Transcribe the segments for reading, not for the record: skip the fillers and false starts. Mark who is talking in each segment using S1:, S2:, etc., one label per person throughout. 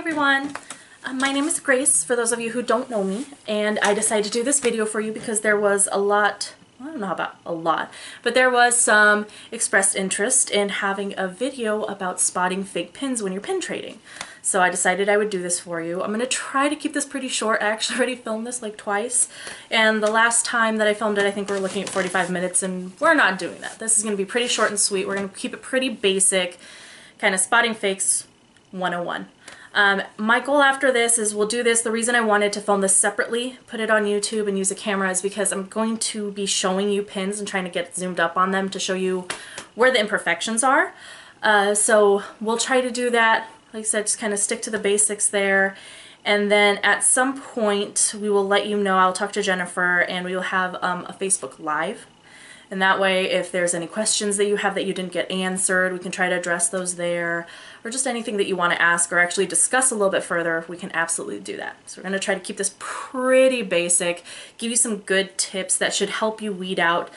S1: everyone, my name is Grace, for those of you who don't know me, and I decided to do this video for you because there was a lot, I don't know about a lot, but there was some expressed interest in having a video about spotting fake pins when you're pin trading. So I decided I would do this for you. I'm going to try to keep this pretty short. I actually already filmed this like twice, and the last time that I filmed it I think we were looking at 45 minutes, and we're not doing that. This is going to be pretty short and sweet. We're going to keep it pretty basic, kind of spotting fakes 101. My goal after this is we'll do this. The reason I wanted to film this separately, put it on YouTube and use a camera, is because I'm going to be showing you pins and trying to get zoomed up on them to show you where the imperfections are. So we'll try to do that. Like I said, just kind of stick to the basics there. And then at some point we will let you know, I'll talk to Jennifer and we will have a Facebook Live. And that way, if there's any questions that you have that you didn't get answered, we can try to address those there, or just anything that you want to ask or actually discuss a little bit further, we can absolutely do that. So we're going to try to keep this pretty basic, give you some good tips that should help you weed out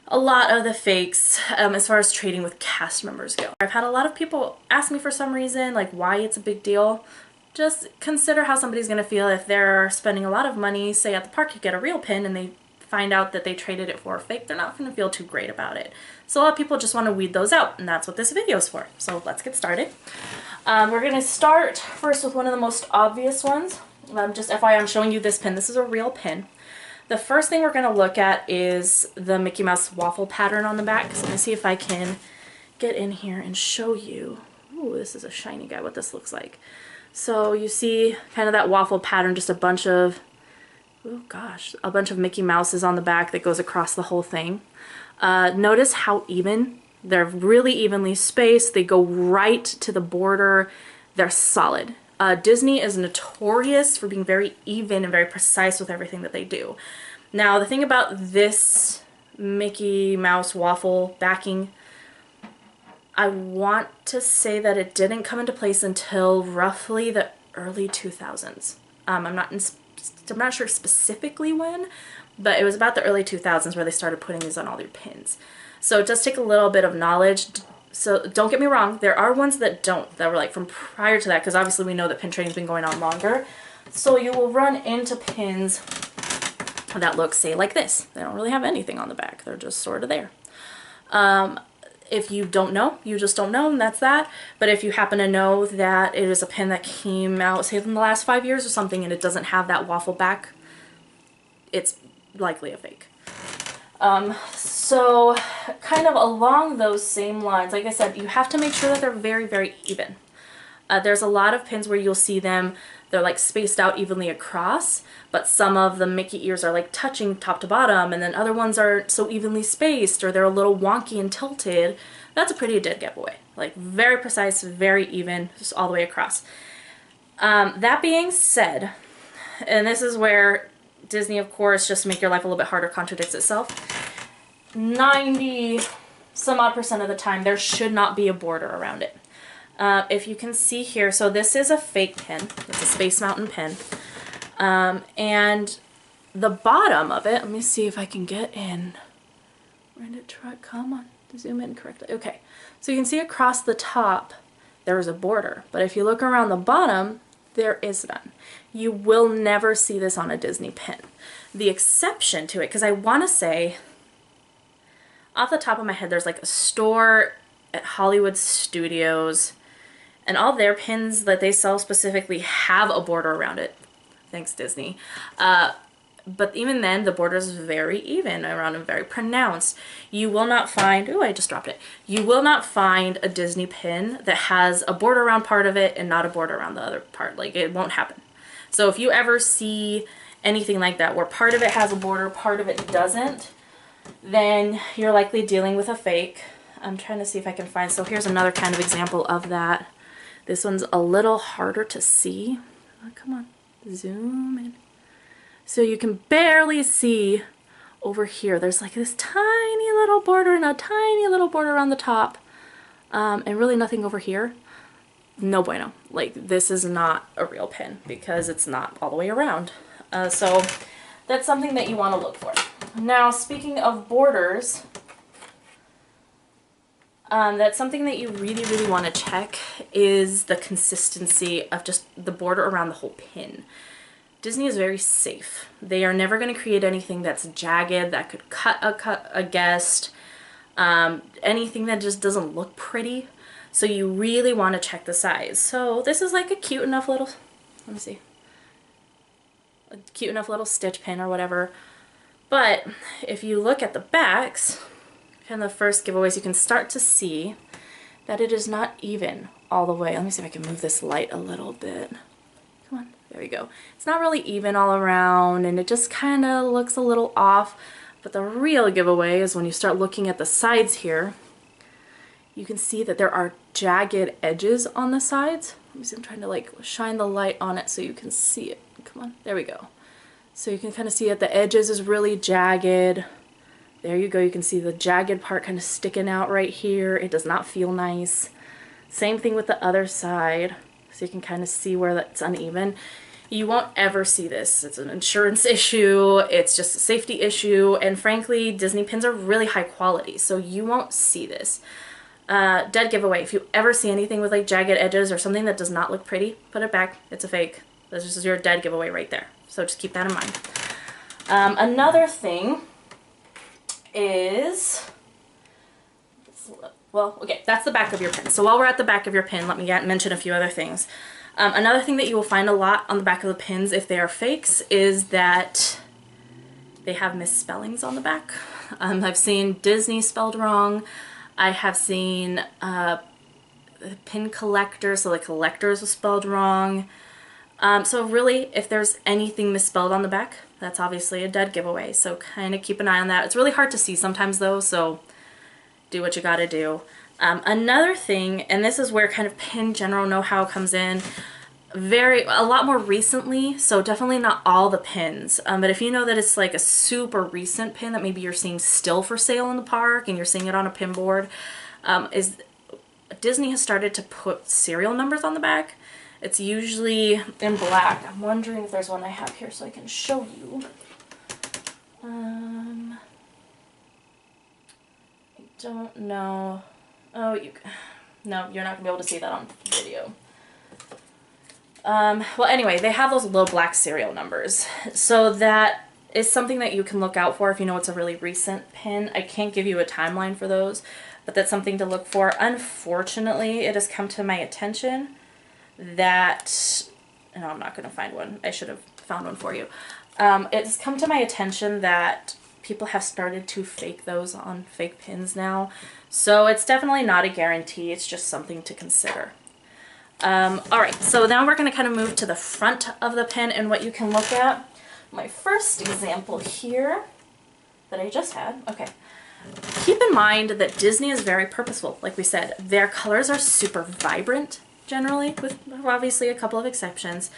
S1: a lot of the fakes as far as trading with cast members go. I've had a lot of people ask me for some reason, like why it's a big deal. Just consider how somebody's going to feel if they're spending a lot of money, say at the park to get a real pin, and they find out that they traded it for a fake. They're not going to feel too great about it. So a lot of people just want to weed those out, and that's what this video is for. So let's get started. We're going to start first with one of the most obvious ones. Just FYI, I'm showing you this pin. This is a real pin. The first thing we're going to look at is the Mickey Mouse waffle pattern on the back. So let me see if I can get in here and show you. Ooh, this is a shiny guy, what this looks like. So you see kind of that waffle pattern, just a bunch of, oh gosh, a bunch of Mickey Mouses on the back that goes across the whole thing. Notice how even. They're really evenly spaced. They go right to the border. They're solid. Disney is notorious for being very even and very precise with everything that they do. Now, the thing about this Mickey Mouse waffle backing, I want to say that it didn't come into place until roughly the early 2000s. I'm not sure specifically when, but it was about the early 2000s where they started putting these on all their pins. So it does take a little bit of knowledge. So don't get me wrong, there are ones that don't, that were like from prior to that, because obviously we know that pin trading's been going on longer. So you will run into pins that look, say, like this. They don't really have anything on the back. They're just sort of there. If you don't know, you just don't know, and that's that. But if you happen to know that it is a pin that came out, say, in the last 5 years or something, and it doesn't have that waffle back, it's likely a fake. So kind of along those same lines, like I said, you have to make sure that they're very, very even. There's a lot of pins where you'll see them, they're like spaced out evenly across, but some of the Mickey ears are like touching top to bottom, and then other ones are so evenly spaced, or they're a little wonky and tilted. That's a pretty dead giveaway. Like very precise, very even, just all the way across. That being said, and this is where Disney, of course, just to make your life a little bit harder, contradicts itself. 90 some odd % of the time, there should not be a border around it. If you can see here, so this is a fake pin. It's a Space Mountain pin. And the bottom of it, let me see if I can get in. Where did it try? Come on, zoom in correctly. Okay, so you can see across the top, there is a border. But if you look around the bottom, there is none. You will never see this on a Disney pin. The exception to it, because I want to say, off the top of my head, there's like a store at Hollywood Studios, and all their pins that they sell specifically have a border around it. Thanks, Disney. But even then, the border is very even around and very pronounced. You will not find, ooh, I just dropped it. You will not find a Disney pin that has a border around part of it and not a border around the other part. Like, it won't happen. So if you ever see anything like that, where part of it has a border, part of it doesn't, then you're likely dealing with a fake. I'm trying to see if I can find, so here's another kind of example of that. This one's a little harder to see. Oh, come on, zoom in. So you can barely see over here. There's like this tiny little border and a tiny little border on the top, and really nothing over here. No bueno. Like, this is not a real pin because it's not all the way around. So that's something that you want to look for. Now, speaking of borders, That's something that you really, really want to check is the consistency of just the border around the whole pin. Disney is very safe. They are never going to create anything that's jagged, that could cut a guest, anything that just doesn't look pretty. So you really want to check the size. So this is like a cute enough little, let me see, a cute enough little stitch pin or whatever. But if you look at the backs, and the first giveaways, you can start to see that it is not even all the way. Let me see if I can move this light a little bit. Come on, there we go. It's not really even all around, and it just kind of looks a little off. But the real giveaway is when you start looking at the sides here, you can see that there are jagged edges on the sides. Let me see, I'm trying to like shine the light on it so you can see it. Come on, there we go. So you can kind of see at the edges is really jagged. There you go, you can see the jagged part kind of sticking out right here. It does not feel nice. Same thing with the other side. So you can kind of see where that's uneven. You won't ever see this. It's an insurance issue, it's just a safety issue, and frankly, Disney pins are really high quality, so you won't see this. Dead giveaway, if you ever see anything with like jagged edges or something that does not look pretty, put it back, it's a fake. This is your dead giveaway right there. So just keep that in mind. Another thing is, well, okay, that's the back of your pin. So while we're at the back of your pin, let me mention a few other things. Another thing that you will find a lot on the back of the pins if they are fakes is that they have misspellings on the back. I've seen Disney spelled wrong. I have seen pin collector, so the collectors was spelled wrong. So really, if there's anything misspelled on the back, that's obviously a dead giveaway. So kind of keep an eye on that. It's really hard to see sometimes though, so do what you gotta do. Another thing, and this is where kind of pin general know-how comes in, a lot more recently, so definitely not all the pins, but if you know that it's like a super recent pin that maybe you're seeing still for sale in the park and you're seeing it on a pin board, is Disney has started to put serial numbers on the back. It's usually in black. I'm wondering if there's one I have here so I can show you. I don't know. Oh, no, you're not gonna be able to see that on video. Well, anyway, they have those low black serial numbers. So that is something that you can look out for if you know it's a really recent pin. I can't give you a timeline for those, but that's something to look for. Unfortunately, it has come to my attention that, no, I'm not going to find one. I should have found one for you. It has come to my attention that people have started to fake those on fake pins now. So it's definitely not a guarantee. It's just something to consider. Alright, so now we're going to kind of move to the front of the pin and what you can look at. My first example here that I just had, okay. Keep in mind that Disney is very purposeful, like we said. Their colors are super vibrant, generally, with obviously a couple of exceptions.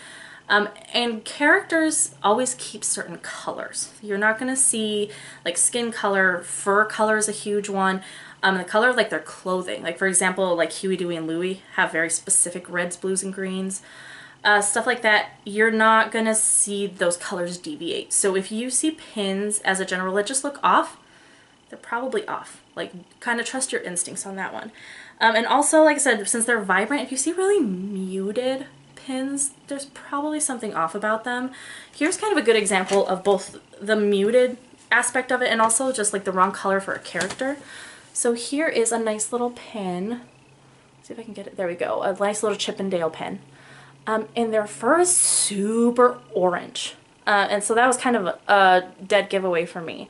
S1: And characters always keep certain colors. You're not going to see like skin color, fur color is a huge one. The color of like their clothing, like for example, like Huey, Dewey, and Louie have very specific reds, blues, and greens. Stuff like that, you're not going to see those colors deviate. So if you see pins as a general that just look off, they're probably off. Like, kind of trust your instincts on that one. And also, like I said, since they're vibrant, if you see really muted pins, there's probably something off about them. Here's kind of a good example of both the muted aspect of it and also just like the wrong color for a character. So here is a nice little pin. Let's see if I can get it. There we go. A nice little Chippendale pin. And their fur is super orange. And so that was kind of a dead giveaway for me.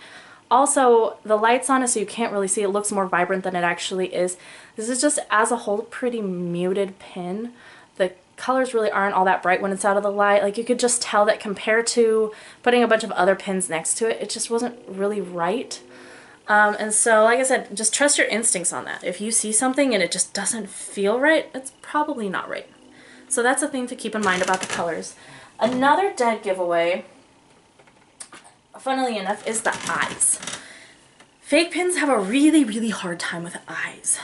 S1: Also, the light's on it so you can't really see. It looks more vibrant than it actually is. This is just, as a whole, pretty muted pin. The colors really aren't all that bright when it's out of the light. Like, you could just tell that compared to putting a bunch of other pins next to it, it just wasn't really right. And so, like I said, just trust your instincts on that. If you see something and it just doesn't feel right, it's probably not right. So that's a thing to keep in mind about the colors. Another dead giveaway, funnily enough, is the eyes. Fake pins have a really, really hard time with eyes.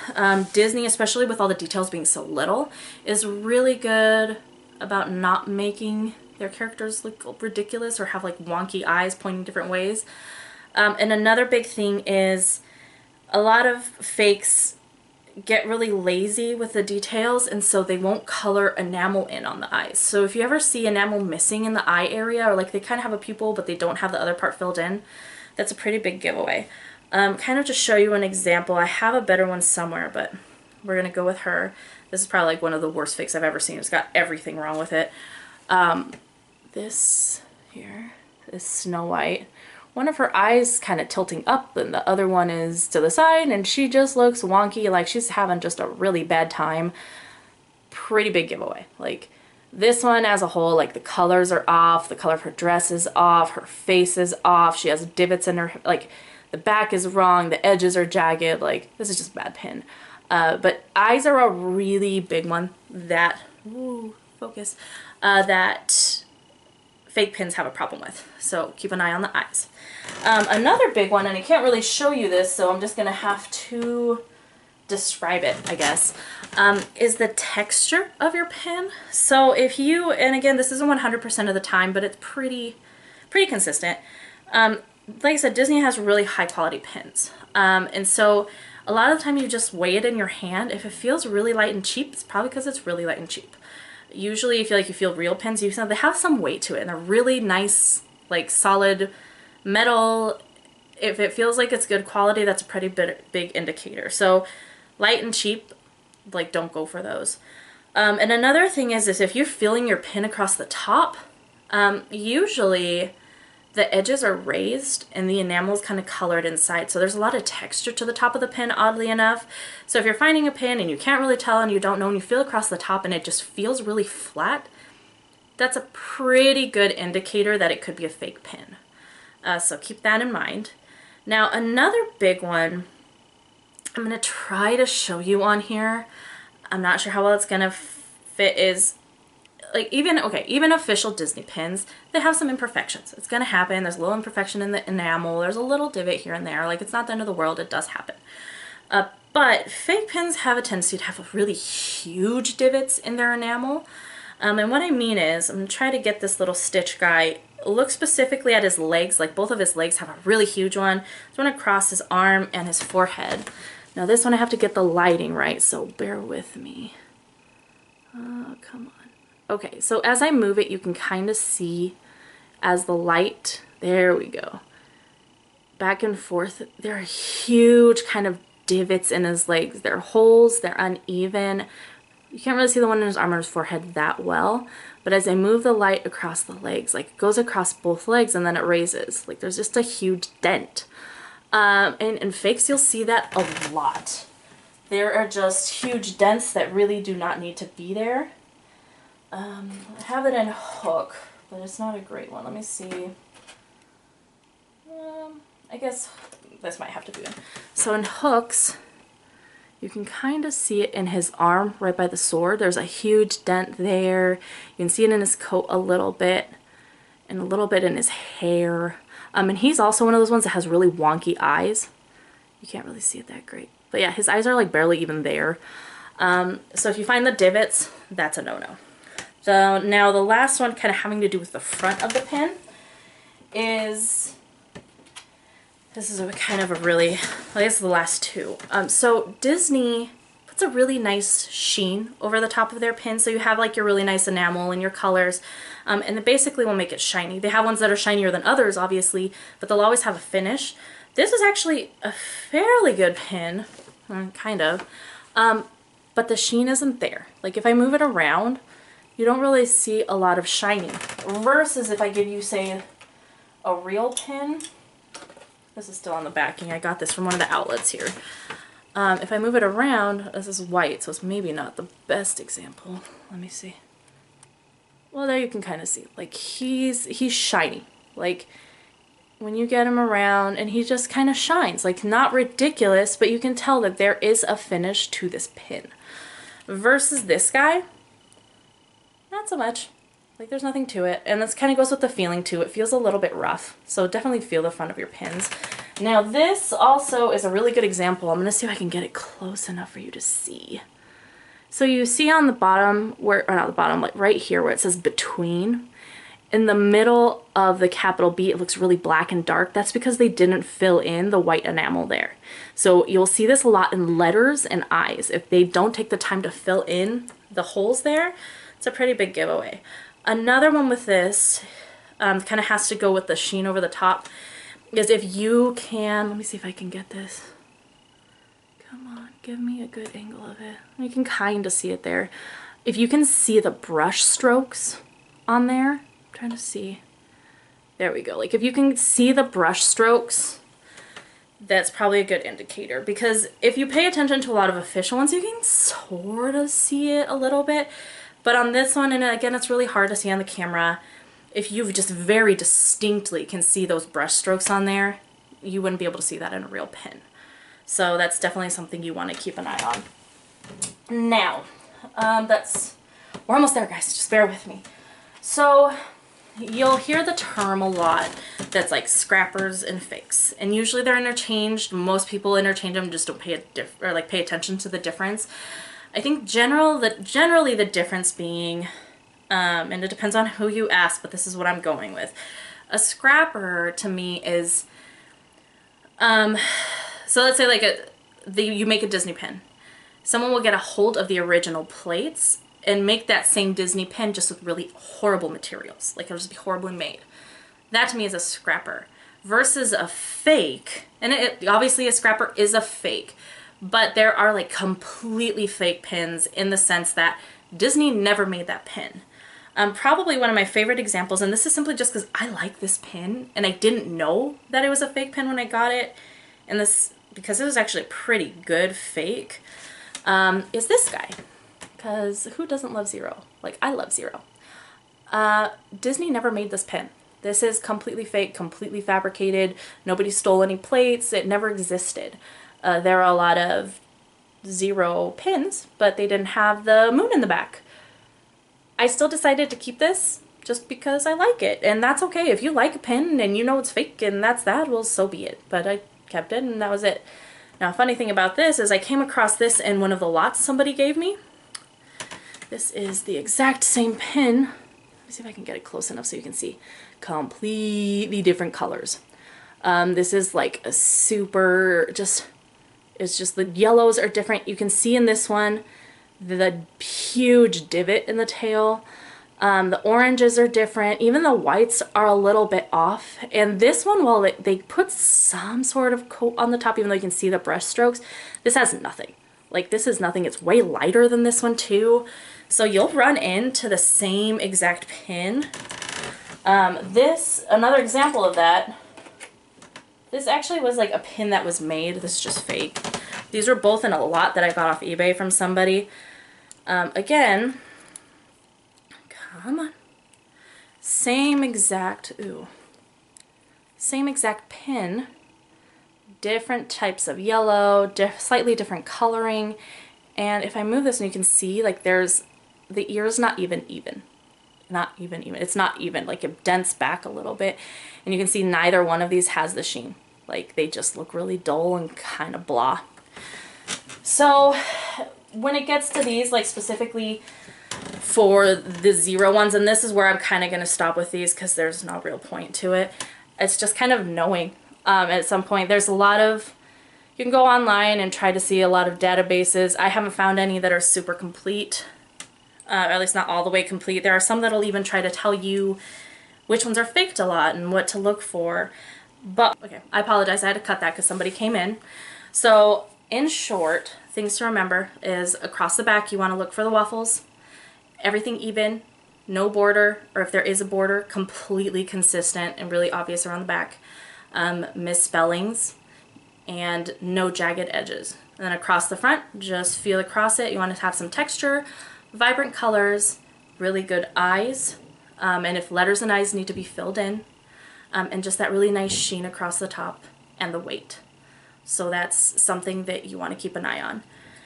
S1: Disney, especially with all the details being so little, is really good about not making their characters look ridiculous or have like wonky eyes pointing different ways. And another big thing is a lot of fakes get really lazy with the details, and so they won't color enamel in on the eyes. So if you ever see enamel missing in the eye area, or like they kind of have a pupil but they don't have the other part filled in, that's a pretty big giveaway. Kind of to show you an example, I have a better one somewhere, but we're gonna go with her. This is probably like one of the worst fakes I've ever seen. It's got everything wrong with it. This here is Snow White. One of her eyes kind of tilting up and the other one is to the side, and she just looks wonky, like she's having just a really bad time. Pretty big giveaway. Like this one as a whole, like the colors are off, the color of her dress is off, her face is off, she has divots in her, like the back is wrong, the edges are jagged, like this is just a bad pin. But eyes are a really big one that, focus, that fake pins have a problem with. So keep an eye on the eyes. Another big one, and I can't really show you this, so I'm just going to have to describe it, I guess, is the texture of your pin. So if you, and again, this isn't 100% of the time, but it's pretty consistent. Like I said, Disney has really high quality pins. And so a lot of the time you just weigh it in your hand. If it feels really light and cheap, it's probably because it's really light and cheap. Usually if you feel real pins, they have some weight to it, and they're really nice, like solid metal. If it feels like it's good quality, that's a pretty big indicator. So light and cheap, like don't go for those. And another thing is if you're feeling your pin across the top, usually the edges are raised and the enamel is kind of colored inside. So there's a lot of texture to the top of the pin, oddly enough. So if you're finding a pin and you can't really tell and you don't know and you feel across the top and it just feels really flat, that's a pretty good indicator that it could be a fake pin. So keep that in mind. Now another big one I'm going to try to show you on here. I'm not sure how well it's going to fit is, like even official Disney pins, they have some imperfections. It's going to happen. There's a little imperfection in the enamel. There's a little divot here and there. Like it's not the end of the world. It does happen. But fake pins have a tendency to have really huge divots in their enamel. And what I mean is, I'm going to try to get this little stitch guy. Look specifically at his legs. Like both of his legs have a really huge one. There's one across his arm and his forehead. Now this one I have to get the lighting right, so bear with me. Oh, come on. Okay, so as I move it, you can kind of see as the light, there we go, back and forth, there are huge kind of divots in his legs. They're holes, they're uneven. You can't really see the one in his arm or his forehead that well, but as I move the light across the legs, like it goes across both legs and then it raises. Like there's just a huge dent. And in fakes, you'll see that a lot. There are just huge dents that really do not need to be there. I have it in Hook, but it's not a great one. Let me see. I guess this might have to be in. So in Hooks, you can kind of see it in his arm right by the sword. There's a huge dent there. You can see it in his coat a little bit, and a little bit in his hair. And he's also one of those ones that has really wonky eyes. You can't really see it that great. But yeah, his eyes are like barely even there. So if you find the divots, that's a no-no. So now the last one kind of having to do with the front of the pin is, this is a kind of a really, well, this is the last two. So Disney puts a really nice sheen over the top of their pin. So you have like your really nice enamel and your colors. And it basically will make it shiny. They have ones that are shinier than others, obviously, but they'll always have a finish. This is actually a fairly good pin, kind of, but the sheen isn't there. Like if I move it around, you don't really see a lot of shining. Versus if I give you, say, a real pin, this is still on the backing. I got this from one of the outlets here. If I move it around, this is white, so it's maybe not the best example. Let me see. Well, there you can kind of see, like he's shiny. Like when you get him around and he just kind of shines, like not ridiculous, but you can tell that there is a finish to this pin. Versus this guy, not so much. Like there's nothing to it. And this kind of goes with the feeling too. It feels a little bit rough. So definitely feel the front of your pins. Now this also is a really good example. I'm going to see if I can get it close enough for you to see. So you see on the bottom, where, or not the bottom, like right here where it says between, in the middle of the capital B, it looks really black and dark. That's because they didn't fill in the white enamel there. So you'll see this a lot in letters and eyes. If they don't take the time to fill in the holes there, it's a pretty big giveaway. Another one with this, kind of has to go with the sheen over the top, is if you can, let me see if I can get this. Come on, give me a good angle of it. You can kind of see it there. If you can see the brush strokes on there, I'm trying to see. There we go. Like if you can see the brush strokes, that's probably a good indicator, because if you pay attention to a lot of official ones, you can sort of see it a little bit. But on this one, and again, it's really hard to see on the camera, if you just very distinctly can see those brush strokes on there, you wouldn't be able to see that in a real pin. So that's definitely something you want to keep an eye on. Now, we're almost there, guys, just bear with me. So you'll hear the term a lot that's like scrappers and fakes, and usually they're interchanged. Most people interchange them, just don't pay attention to the difference. I think generally the difference being, and it depends on who you ask, but this is what I'm going with. A scrapper to me is, so let's say like you make a Disney pin. Someone will get a hold of the original plates and make that same Disney pin just with really horrible materials. Like it'll just be horribly made. That to me is a scrapper. Versus a fake, and obviously a scrapper is a fake, but there are like completely fake pins in the sense that Disney never made that pin. Probably one of my favorite examples, and this is simply just because I like this pin and I didn't know that it was a fake pin when I got it, and this, because it was actually a pretty good fake, is this guy. Because who doesn't love Zero? Like, I love Zero. Disney never made this pin. This is completely fake, completely fabricated. Nobody stole any plates. It never existed. There are a lot of Zero pins, but they didn't have the moon in the back. I still decided to keep this just because I like it, and that's okay. If you like a pin and you know it's fake and that's that, well, so be it. But I kept it and that was it. Now, funny thing about this is I came across this in one of the lots somebody gave me. This is the exact same pin. Let me see if I can get it close enough so you can see. Completely different colors. This is like a super, it's just the yellows are different. You can see in this one the huge divot in the tail. The oranges are different. Even the whites are a little bit off. And this one, while they put some sort of coat on the top, even though you can see the brush strokes, this has nothing. Like, this is nothing. It's way lighter than this one too. So you'll run into the same exact pin. Another example of that, this actually was like a pin that was made. This is just fake. These were both in a lot that I got off eBay from somebody. Again, come on. Same exact pin. Different types of yellow, slightly different coloring. And if I move this, and you can see, like, the ear's not even. It's not even, like, it dents back a little bit. And you can see neither one of these has the sheen. Like, they just look really dull and kind of blah. So when it gets to these, like, specifically for the Zero ones, and this is where I'm kind of going to stop with these because there's no real point to it. It's just kind of knowing. At some point, there's a lot of, you can go online and try to see a lot of databases. I haven't found any that are super complete, or at least not all the way complete. There are some that'll even try to tell you which ones are faked a lot and what to look for. But, okay, I apologize. I had to cut that because somebody came in. So, in short, things to remember is across the back, you want to look for the waffles. Everything even, no border, or if there is a border, completely consistent and really obvious around the back. Misspellings, and no jagged edges. And then across the front, just feel across it. You want to have some texture, vibrant colors, really good eyes, and if letters and eyes need to be filled in, and just that really nice sheen across the top and the weight. So that's something that you want to keep an eye on.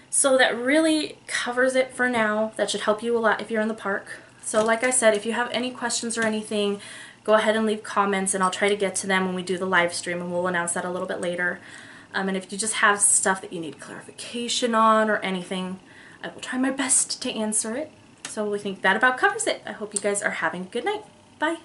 S1: So that really covers it for now. That should help you a lot if you're in the park. So like I said, if you have any questions or anything, go ahead and leave comments and I'll try to get to them when we do the live stream, and we'll announce that a little bit later. And if you just have stuff that you need clarification on or anything, I will try my best to answer it. So we think that about covers it. I hope you guys are having a good night. Bye.